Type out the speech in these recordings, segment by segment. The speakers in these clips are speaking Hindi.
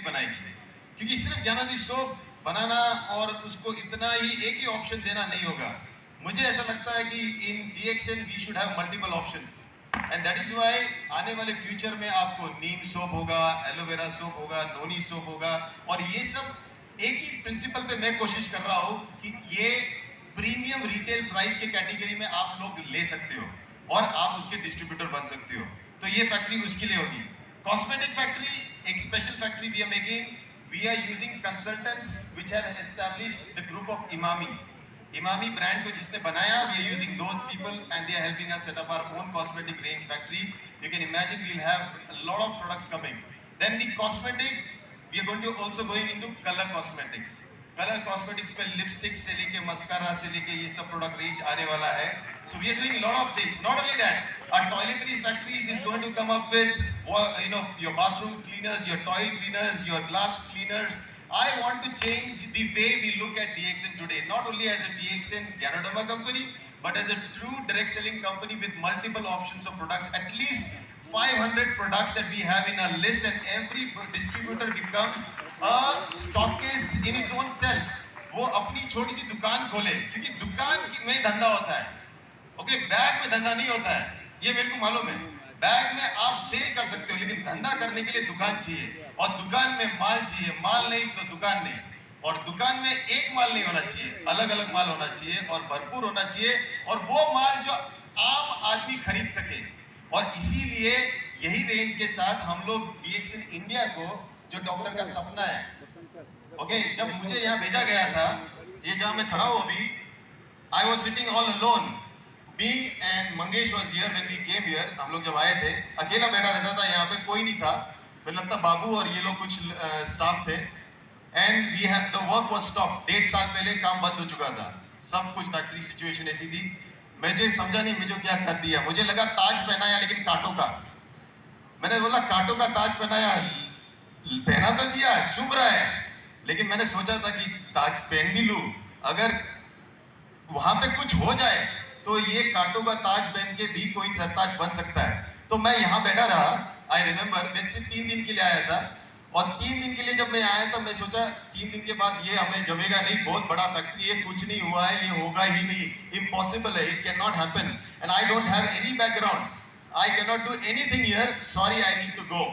बनाएगी, क्योंकि सिर्फ ज्ञानोजी सोप बनाना और उसको इतना ही एक ही ऑप्शन देना नहीं होगा। मुझे ऐसा लगता है कि in DXN we should have multiple options, and that is why आने वाले फ्यूचर में आपको नीम सोप होगा, एलोवेरा सोप होगा, नोनी सोप होगा, और ये सब एक ही प्रिंसिपल पे मैं कोशिश कर रहा हूँ कि ये प्रीमियम रिटेल प्राइस के कैटेगरी में आप लोग ले सकते हो और आप उसके डिस्ट्रीब्यूटर बन सकते हो। तो ये फैक्ट्री उसके लिए होगी। कॉस्मेटिक फैक्ट्री, एक special factory we are making. We are using consultants which have established the group of Emami. Emami brand को जिसने बनाया, we are using those people and they are helping us set up our own cosmetic range factory. You can imagine we will have a lot of products coming. Then the cosmetic, we are going to also going into color cosmetics. Colour cosmetics पे लिपस्टिक से लेके मस्कारा से लेके ये सब प्रोडक्ट रेंज आने वाला है। So we are doing lot of things. Not only that, our toiletry factories is going to come up with your bathroom cleaners, your toilet cleaners, your glass cleaners. I want to change the way we look at DXN today, not only as a DXN Ganoderma company, but as a true direct selling company with multiple options of products, at least 500 products that we have in our list, and every distributor becomes a stockist in its own self. वो अपनी छोटी सी दुकान खोले, क्योंकि दुकान में धंधा होता है, ओके, बैग में धंधा नहीं होता है, ये मेरे को मालूम है। बैग में आप सेल कर सकते हो, लेकिन धंधा करने के लिए दुकान चाहिए, और दुकान में माल चाहिए। माल नहीं तो दुकान नहीं, और दुकान में एक माल नहीं होना चाहिए, अलग अलग माल होना चाहिए और भरपूर होना चाहिए, और वो माल जो आम आदमी खरीद सके। और इसीलिए यही रेंज के साथ हम लोग डीएक्सएन इंडिया को, जो डॉक्टर का सपना है, ओके, जब मुझे यहाँ भेजा गया था, ये जहाँ मैं खड़ा हूँ अभी, I was sitting all alone. Me and Mangesh was here when we came here. हम लोग जब आए थे, अकेला बैठा रहता था यहाँ पे, कोई नहीं था। मुझे लगता बाबू और ये लोग कुछ स्टाफ थे। And we have the work was stopped. 1.5 साल पहले काम बंद हो चुका था, सब कुछ फैक्ट्री सिचुएशन ऐसी थी। मुझे समझा नहीं मुझे क्या कर दिया। मुझे लगा ताज पहनाया, लेकिन कांटों का। मैंने बोला कांटों का ताज पहनाया, पहना तो दिया, चुभ रहा है, लेकिन मैंने सोचा था कि ताज पहन भी लूं, अगर वहां पे कुछ हो जाए तो ये कांटों का ताज पहन के भी कोई सरताज बन सकता है। तो मैं यहाँ बैठा रहा। आई रिमेम्बर, मैं सिर्फ 3 दिन के लिए आया था, और 3 दिन के लिए जब मैं आया था, मैं सोचा 3 दिन के बाद ये हमें जमेगा नहीं, बहुत बड़ा फैक्ट्री है, कुछ नहीं हुआ है, ये होगा ही नहीं, इम्पॉसिबल है, it can not happen, and I don't have any background, I can not do anything here, sorry I need to go.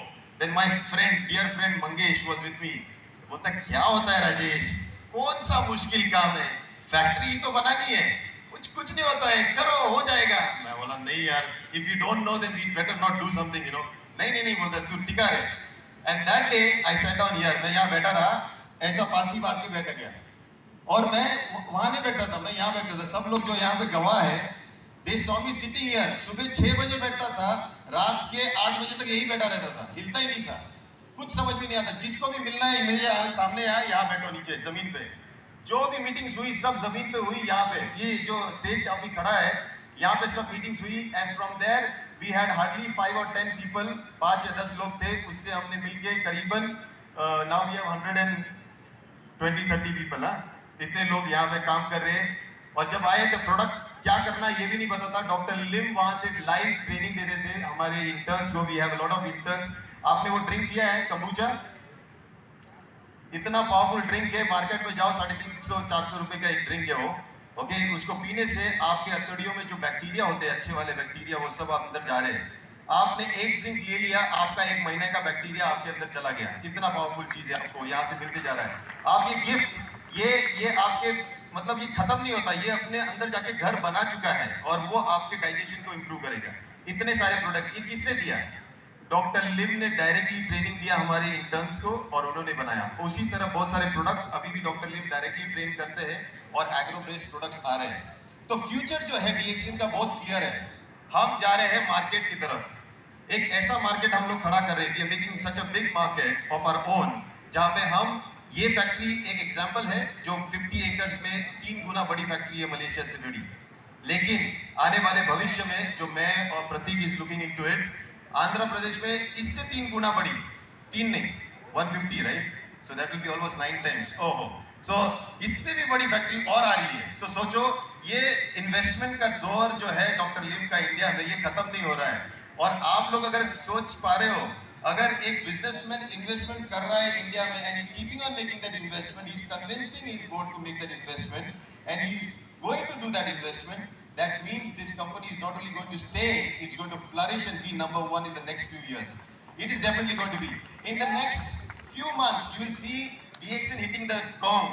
Then my friend, dear friend Mangesh was with me. बोलता क्या होता है राजेश, कौन सा मुश्किल काम है, फैक्ट्री तो बनानी है, कुछ नहीं होता है, करो हो जाएगा। मैं बोला नहीं यार, if you don't know then we better not do something, you know. नहीं बोलता, तू टिका रहे। And that day I sat down here, मैं यहाँ बैठा रहा, ऐसा पालती बांट के बैठ गया, और मैं वहां नहीं बैठा था, मैं यहाँ बैठा था। सब लोग जो यहाँ पे गवाह है, they saw me sitting here. सुबह 6 बजे बैठता था, रात के 8 बजे तक यही बैठा रहता था, हिलता ही नहीं था, कुछ समझ में नहीं आता। जिसको भी मिलना है मिल जाए, सामने आए, यहाँ बैठो नीचे जमीन पे। जो भी मीटिंग्स हुई सब जमीन पे हुई। यहाँ पे ये जो स्टेज अभी खड़ा है, यहाँ पे सब मीटिंग्स हुई, and from there we had hardly 5 और 10 पीपल, 5 या 10 लोग थे। उससे हमने मिलके करीबन नाउ वी हैव 120-30 पीपल। इतने लोग यहाँ पे काम कर रहे हैं। और जब आए तो प्रोडक्ट क्या करना ये भी नहीं पता था। डॉक्टर लिम वहां से लाइव ट्रेनिंग दे रहे थे हमारे इंटर्न्स को। We have a lot of interns. आपने वो ड्रिंक किया है कंबूचा? इतना पावरफुल ड्रिंक है, मार्केट में जाओ 350-400 रुपए का एक ड्रिंक है वो, ओके। उसको पीने से आपके हथेलियों में जो बैक्टीरिया होते हैं, अच्छे वाले बैक्टीरिया, वो सब अंदर जा रहे हैं। आपने एक ड्रिंक ले लिया, आपका 1 महीने का बैक्टीरिया आपके अंदर चला गया। कितना पावरफुल चीज है, आपको यहाँ से मिलते जा रहा है। आप ये गिफ्ट, ये आपके मतलब ये खत्म नहीं होता, ये अपने अंदर जाके घर बना चुका है, और वो आपके डाइजेशन को इंप्रूव करेगा। इतने सारे प्रोडक्ट्स, ये किसने दिया? डॉक्टर लिम ने डायरेक्टली ट्रेनिंग दिया हमारे इंटर्न्स को, और उन्होंने बनाया। उसी तरह बहुत सारे प्रोडक्ट्स अभी भी डॉक्टर लिम डायरेक्टली ट्रेन करते हैं, और एग्रो बेस्ड प्रोडक्ट्स आ रहे हैं। तो फ्यूचर जो है डीएक्सएन का बहुत क्लियर है। हम जा रहे हैं मार्केट की तरफ। एक ऐसा मार्केट हम लोग खड़ा कर रहे हैं, making such a big market of our own, जहां पे हम, ये फैक्ट्री एक एग्जांपल है, जो 50 एकर्स में 3 गुना बड़ी फैक्ट्री है मलेशिया से बड़ी। लेकिन आने वाले भविष्य में, जो मैं और Prateek is looking into it, Andhra Pradesh में इससे 3 गुना बड़ी, 3 नहीं 150, right? So that will be almost 9 times. ओहो, सो इससे भी बड़ी फैक्ट्री और आ रही है। तो सोचो, ये इन्वेस्टमेंट का दौर जो है डॉक्टर लिम का इंडिया में, ये खत्म नहीं हो रहा है। और आप लोग अगर सोच पा रहे हो, अगर एक बिजनेसमैन इन्वेस्टमेंट कर रहा है इंडिया में and is keeping on making that investment, is convincing his board to make that investment and he is going to do that investment, that means this company is not only going to stay, it's going to flourish and be number one in the next few years. It is definitely going to be. In the next few months, you will see DXN hitting the gong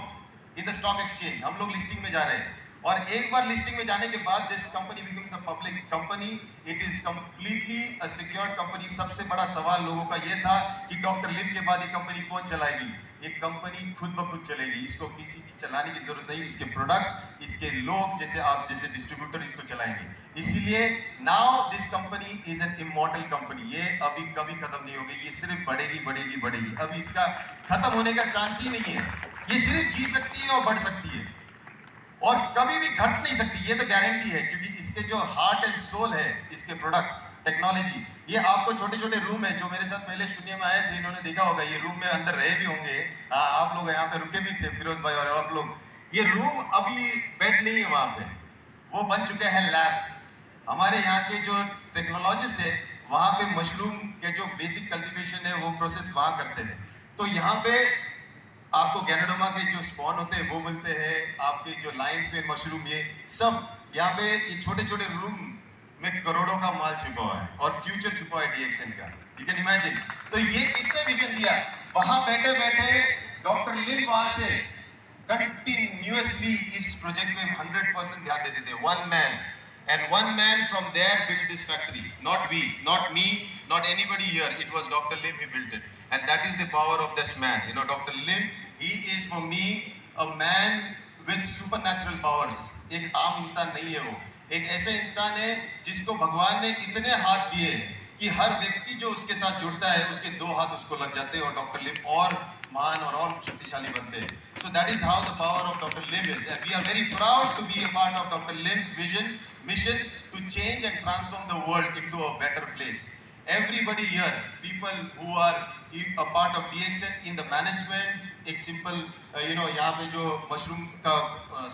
in the stock exchange. हम लोग लिस्टिंग में जा रहे हैं और एक बार लिस्टिंग में जाने के बाद this company becomes a public company. It is completely a secured company. सबसे बड़ा सवाल लोगों का ये था कि डॉक्टर लिम के बाद ये कंपनी कौन चलाएगी? ये कंपनी खुद ब खुद चलेगी, इसको किसी की चलाने की जरूरत नहीं, इसके प्रोडक्ट्स, इसके लोग जैसे आप जैसे डिस्ट्रीब्यूटर इसको चलाएंगे। इसीलिए now this company is an immortal company, ये अभी कभी खत्म नहीं होगी, ये सिर्फ बढ़ेगी बढ़ेगी बढ़ेगी, अभी इसका खत्म होने का चांस ही नहीं है। ये सिर्फ जी सकती है और बढ़ सकती है और कभी भी घट नहीं सकती, ये तो गारंटी है, क्योंकि इसके जो हार्ट एंड सोल है, इसके प्रोडक्ट टेक्नोलॉजी, ये आपको छोटे छोटे रूम है, जो मेरे साथ पहले शून्य में आए थे इन्होंने देखा होगा, ये रूम में अंदर रहे भी होंगे, आप लोग यहाँ पे रुके भी थे, फिरोज भाई और आप लोग, ये रूम अभी बेड नहीं है वहाँ पे, वो बन चुके हैं लैब। हमारे यहाँ के जो टेक्नोलॉजिस्ट है वहाँ पे मशरूम के जो बेसिक कल्टीवेशन है वो प्रोसेस वहाँ करते हैं। तो यहाँ पे आपको गैनोडोमा के जो स्पॉन होते हैं वो मिलते हैं, आपके जो लाइन्स में मशरूम, ये सब यहाँ पे ये छोटे छोटे रूम में करोड़ों का माल छुपा हुआ है और फ्यूचर छुपा है DXN का, यू कैन इमेजिन। तो ये किसने विजन दिया? वहां बैठे बैठे डॉक्टर लिम वहां से कंटिन्यूअसली इस प्रोजेक्ट में 100% ध्यान देते थे, one man, and one man from there built this factory, not we, not me, not anybody here, it was Dr. Lim who built it, and that is the power of this man. You know, Dr. Lim, he is for me a man with supernatural powers. एक आम इंसान नहीं है वो, एक ऐसा इंसान है जिसको भगवान ने इतने हाथ दिए कि हर व्यक्ति जो उसके साथ जुड़ता है उसके दो हाथ उसको लग जाते हैं और डॉक्टर लिम और महान और शक्तिशाली बनते हैं। So that is how the power of doctor Lim is, and we are very proud to be a part of doctor Lim's vision mission to change and transform the world into a better place. Everybody here, people who are a part of DXN in the management, एक simple यहाँ पे जो मशरूम का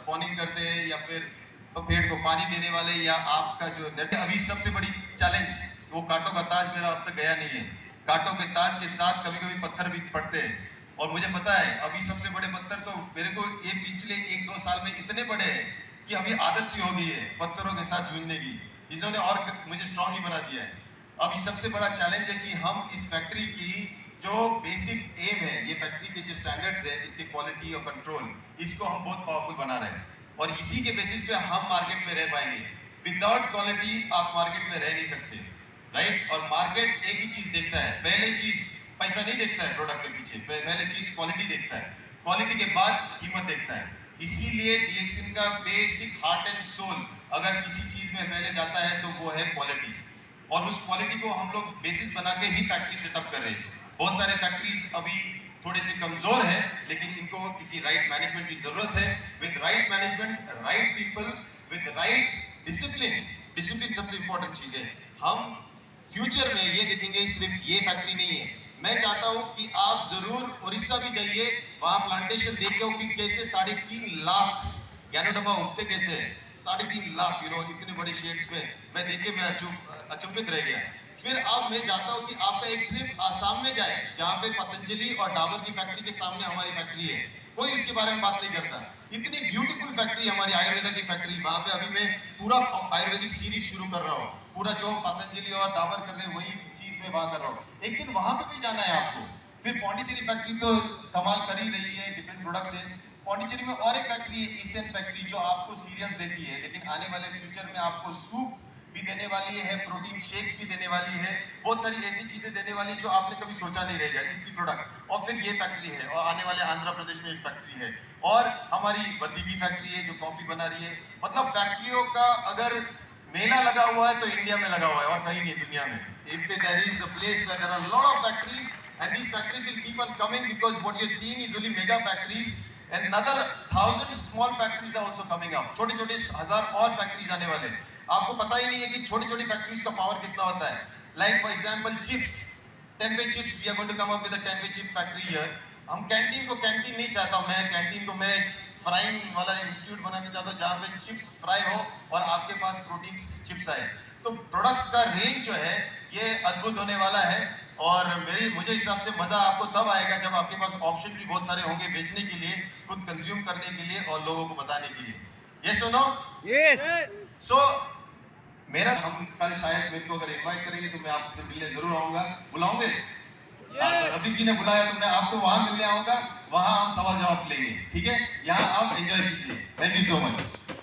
स्पॉनिंग करते हैं या फिर पेड़ को पानी देने वाले या आपका जो नेट, अभी सबसे बड़ी चैलेंज वो कांटों का ताज मेरा अब तक गया नहीं है। कांटों के ताज के साथ कभी कभी पत्थर भी पड़ते हैं और मुझे पता है अभी सबसे बड़े पत्थर तो मेरे को ये पिछले 1-2 साल में इतने बड़े हैं कि अभी आदत सी हो गई है पत्थरों के साथ जूझने की, इन्होंने और मुझे स्ट्रांग ही बना दिया है। अभी सबसे बड़ा चैलेंज है कि हम इस फैक्ट्री की जो बेसिक एम है, ये फैक्ट्री के जो स्टैंडर्ड्स है, इसकी क्वालिटी और कंट्रोल, इसको हम बहुत पावरफुल बना रहे हैं और इसी के बेसिस पे हम मार्केट में रह पाएंगे। विदाउट क्वालिटी आप मार्केट में रह नहीं सकते, राइट? और मार्केट एक ही चीज देखता है, पहले चीज पैसा नहीं देखता है प्रोडक्ट के पीछे, पहले चीज क्वालिटी देखता है, क्वालिटी के बाद कीमत देखता है। इसीलिए DXN का बेसिक हार्ट एंड सोल अगर किसी चीज में पहले जाता है तो वो है क्वालिटी, और उस क्वालिटी को हम लोग बेसिस बना के ही फैक्ट्री सेटअप कर रहे हैं। बहुत सारे फैक्ट्रीज अभी थोड़े से कमजोर है, लेकिन इनको किसी राइट मैनेजमेंट की जरूरत है। With right management, right people, with right discipline, discipline सबसे इंपॉर्टेंट चीज है। हम फ्यूचर में ये देखेंगे सिर्फ ये फैक्ट्री नहीं है, मैं चाहता हूं कि आप जरूर उड़ीसा भी जाइए, वहां प्लांटेशन देखे कि कैसे 3.5 लाख गैनोडोमा उगते कैसे, 3.5 लाख, इतने बड़े शेड्स में मैं देखे मैं अचंभित रह गया। फिर अब मैं चाहता हूं कि आपका एक ट्रिप आसाम में जाए, जहां पे पतंजलि और डाबर की फैक्ट्री के सामने हमारी फैक्ट्री है, कोई उसके बारे में बात नहीं करता। इतनी ब्यूटीफुल फैक्ट्री हमारी आयुर्वेदा की फैक्ट्री, वहां पे अभी मैं पूरा आयुर्वेदिक सीरीज शुरू कर रहा हूँ, पूरा जो पतंजलि और डाबर कर रहे हैं वही चीज मैं वहां कर रहा हूँ। एक दिन वहां पे भी जाना है आपको। फिर पौंडीचेरी फैक्ट्री तो कमाल कर ही रही है, डिफरेंट प्रोडक्ट्स है। पौंडीचेरी में और एक फैक्ट्री है, ईसेन फैक्ट्री, जो आपको सीरियल्स देती है, लेकिन आने वाले फ्यूचर में आपको सूप भी देने वाली है, प्रोटीन शेक्स भी देने वाली है, बहुत सारी ऐसी चीजें देने वाली है जो आपने कभी सोचा नहीं रहेगा, इतनी प्रोडक्ट। और फिर ये फैक्ट्री है, और आने वाले आंध्र प्रदेश में एक फैक्ट्री है, और हमारी बद्दी की फैक्ट्री है जो कॉफी बना रही है। मतलब फैक्ट्रियों का अगर मेला लगा हुआ है तो इंडिया में लगा हुआ है और कहीं नहीं दुनिया में। If there is a place where there are a lot of factories, and these factories will keep on coming, because what you're seeing is only mega factories, and another 1,000 small factories are also coming up. छोटे छोटे 1000 और फैक्ट्रीज आने वाले। आपको पता ही नहीं है कि छोटी छोटी फैक्ट्रीज का पावर कितना होता है। Like for example chips, tempeh chips, we are going to come up with a tempeh chip factory here. हम कैंटीन को कैंटीन नहीं चाहता, मैं कैंटीन को मैं फ्राइंग वाला इंस्टीट्यूट बनाना चाहता हूँ, जहाँ पे चिप्स फ्राई हो और आपके पास प्रोटीन चिप्स आए। तो प्रोडक्ट्स का रेंज जो है ये अद्भुत होने वाला है। और मुझे हिसाब से मजा आपको तब आएगा जब आपके पास ऑप्शन भी बहुत सारे होंगे बेचने के लिए, खुद कंज्यूम करने के लिए और लोगों को बताने के लिए। यस और नो? यस। सो मेरा हम कल शायद मेरे को अगर इनवाइट करेंगे तो मैं आपसे मिलने जरूर आऊंगा। बुलाओगे? रफीक जी ने बुलाया तो मैं आपको वहां मिलने आऊंगा, वहां हम सवाल जवाब लेंगे। ठीक है, यहाँ आप एंजॉय कीजिए। Thank you so much.